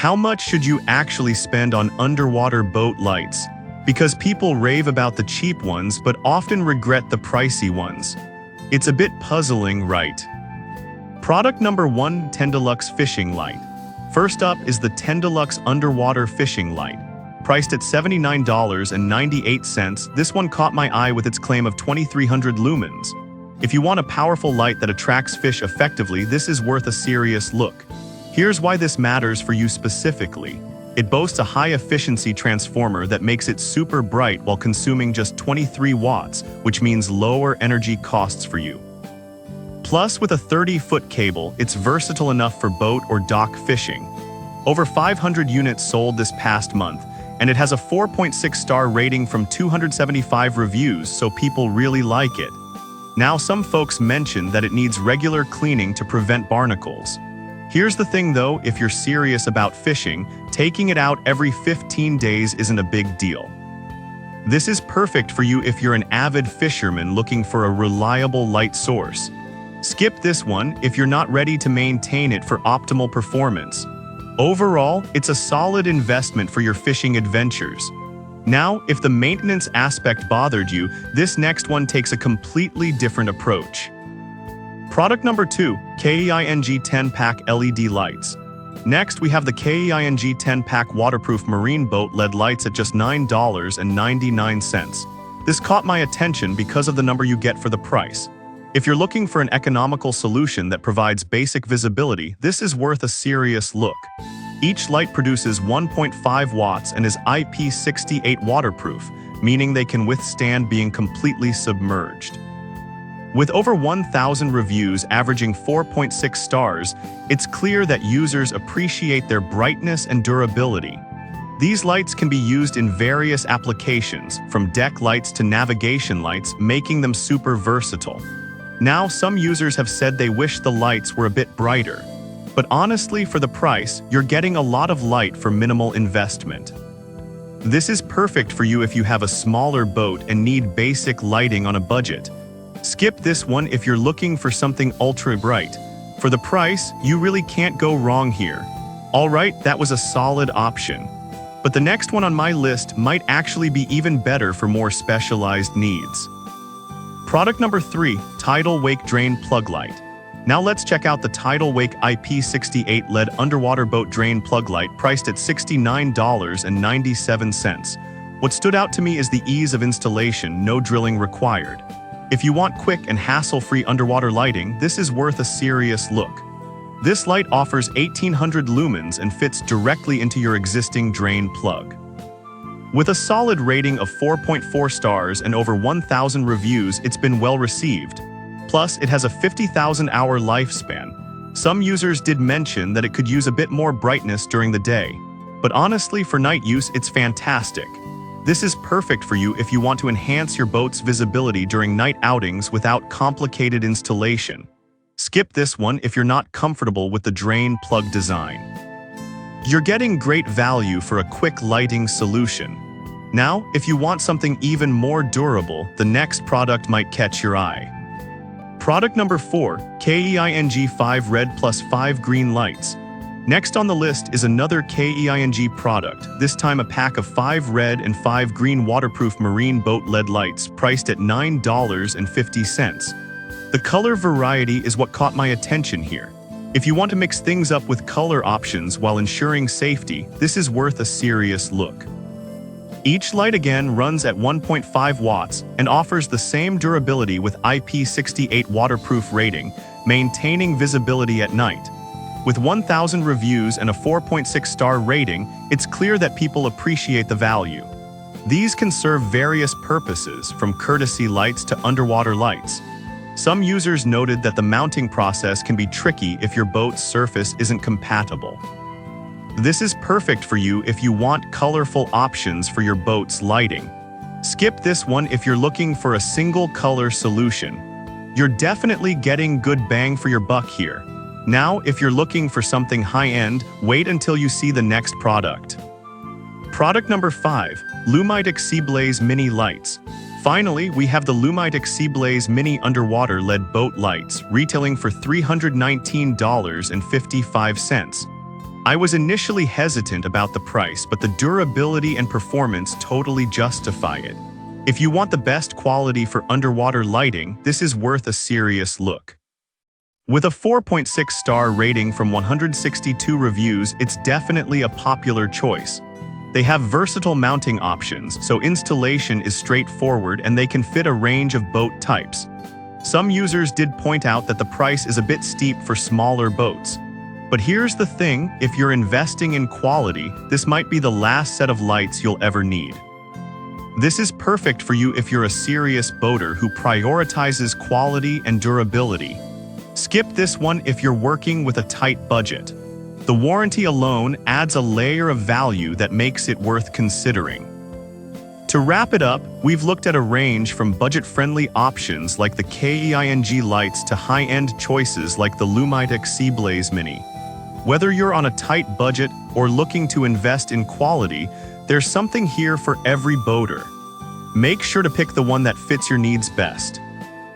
how much should you actually spend on underwater boat lights? Because people rave about the cheap ones but often regret the pricey ones. It's a bit puzzling, right? Product number 1, 10 Deluxe Fishing Light. First up is the 10 Deluxe Underwater Fishing Light. Priced at $79.98, this one caught my eye with its claim of 2300 lumens. If you want a powerful light that attracts fish effectively, this is worth a serious look. Here's why this matters for you specifically. It boasts a high-efficiency transformer that makes it super bright while consuming just 23 watts, which means lower energy costs for you. Plus, with a 30-foot cable, it's versatile enough for boat or dock fishing. Over 500 units sold this past month, and it has a 4.6-star rating from 275 reviews, so people really like it. Now, some folks mention that it needs regular cleaning to prevent barnacles. Here's the thing though, if you're serious about fishing, taking it out every 15 days isn't a big deal. This is perfect for you if you're an avid fisherman looking for a reliable light source. Skip this one if you're not ready to maintain it for optimal performance. Overall, it's a solid investment for your fishing adventures. Now, if the maintenance aspect bothered you, this next one takes a completely different approach. Product number 2, KEING 10-pack LED lights. Next, we have the KEING 10-pack waterproof marine boat LED lights at just $9.99. This caught my attention because of the number you get for the price. If you're looking for an economical solution that provides basic visibility, this is worth a serious look. Each light produces 1.5 watts and is IP68 waterproof, meaning they can withstand being completely submerged. With over 1,000 reviews averaging 4.6 stars, it's clear that users appreciate their brightness and durability. These lights can be used in various applications, from deck lights to navigation lights, making them super versatile. Now, some users have said they wish the lights were a bit brighter. But honestly, for the price, you're getting a lot of light for minimal investment. This is perfect for you if you have a smaller boat and need basic lighting on a budget. Skip this one if you're looking for something ultra bright. For the price, you really can't go wrong here. Alright, that was a solid option. But the next one on my list might actually be even better for more specialized needs. Product number 3, Tidal Wake Drain Plug Light. Now let's check out the Tidal Wake IP68 LED underwater boat drain plug light priced at $69.97. What stood out to me is the ease of installation, no drilling required. If you want quick and hassle-free underwater lighting, this is worth a serious look. This light offers 1800 lumens and fits directly into your existing drain plug. With a solid rating of 4.4 stars and over 1,000 reviews, it's been well received. Plus, it has a 50,000-hour lifespan. Some users did mention that it could use a bit more brightness during the day. But honestly, for night use, it's fantastic. This is perfect for you if you want to enhance your boat's visibility during night outings without complicated installation. Skip this one if you're not comfortable with the drain plug design. You're getting great value for a quick lighting solution. Now, if you want something even more durable, the next product might catch your eye. Product number 4, KEING 5 Red plus 5 Green Lights. Next on the list is another KEING product, this time a pack of 5 red and 5 green waterproof marine boat LED lights priced at $9.50. The color variety is what caught my attention here. If you want to mix things up with color options while ensuring safety, this is worth a serious look. Each light again runs at 1.5 watts and offers the same durability with IP68 waterproof rating, maintaining visibility at night. With 1,000 reviews and a 4.6-star rating, it's clear that people appreciate the value. These can serve various purposes, from courtesy lights to underwater lights. Some users noted that the mounting process can be tricky if your boat's surface isn't compatible. This is perfect for you if you want colorful options for your boat's lighting. Skip this one if you're looking for a single-color solution. You're definitely getting good bang for your buck here. Now, if you're looking for something high-end, wait until you see the next product. Product number 5, Lumite Seablaze Mini Lights. Finally, we have the Lumite Seablaze Mini Underwater LED Boat Lights, retailing for $319.55. I was initially hesitant about the price, but the durability and performance totally justify it. If you want the best quality for underwater lighting, this is worth a serious look. With a 4.6-star rating from 162 reviews, it's definitely a popular choice. They have versatile mounting options, so installation is straightforward and they can fit a range of boat types. Some users did point out that the price is a bit steep for smaller boats. But here's the thing, if you're investing in quality, this might be the last set of lights you'll ever need. This is perfect for you if you're a serious boater who prioritizes quality and durability. Skip this one if you're working with a tight budget. The warranty alone adds a layer of value that makes it worth considering. To wrap it up, we've looked at a range from budget-friendly options like the KEING lights to high-end choices like the Lumitec Seablaze Mini. Whether you're on a tight budget or looking to invest in quality, there's something here for every boater. Make sure to pick the one that fits your needs best.